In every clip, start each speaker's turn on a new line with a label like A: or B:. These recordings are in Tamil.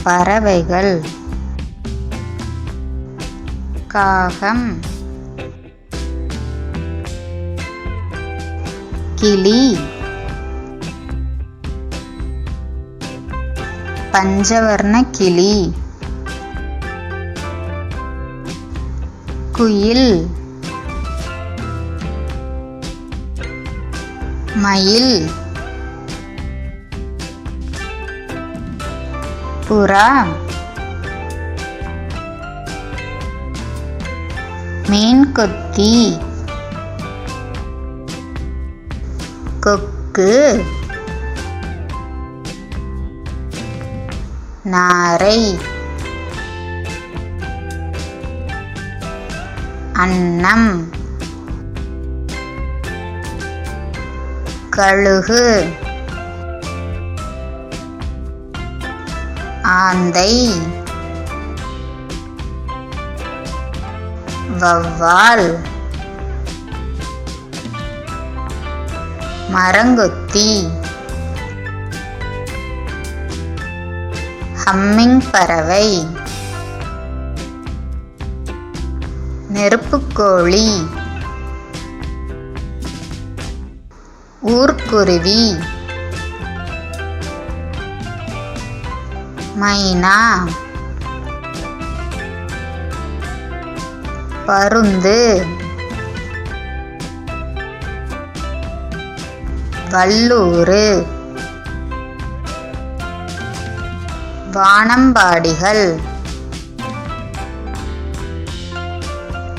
A: பறவைகள். காகம், கிளி, பஞ்சவர்ண கிளி, குயில், மயில், புறா, மீன்கொத்தி, கொக்கு, நாரை, அன்னம், கழுகு, ஆந்தை, வௌவால், மரங்கொத்தி, ஹம்மிங் பறவை, நெருப்புக்கோழி, ஊர்க்குருவி, மைனா, பருந்து, வல்லூறு, வானம்பாடிகள்,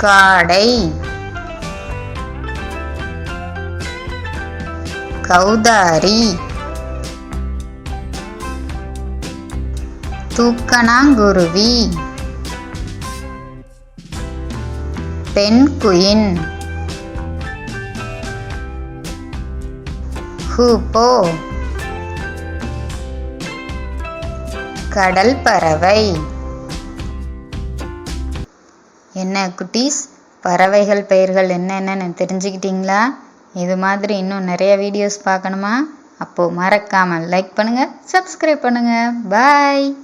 A: காடை, கௌதாரி, தூக்கணாங்குருவி, பென்குயின், ஹூப்போ, கடல் பறவை. என்ன குட்டீஸ், பறவைகள் பெயர்கள் என்னென்னு தெரிஞ்சுக்கிட்டீங்களா? இது மாதிரி இன்னும் நிறைய வீடியோஸ் பார்க்கணுமா? அப்போது மறக்காமல் லைக் பண்ணுங்கள், சப்ஸ்கிரைப் பண்ணுங்கள். பாய்.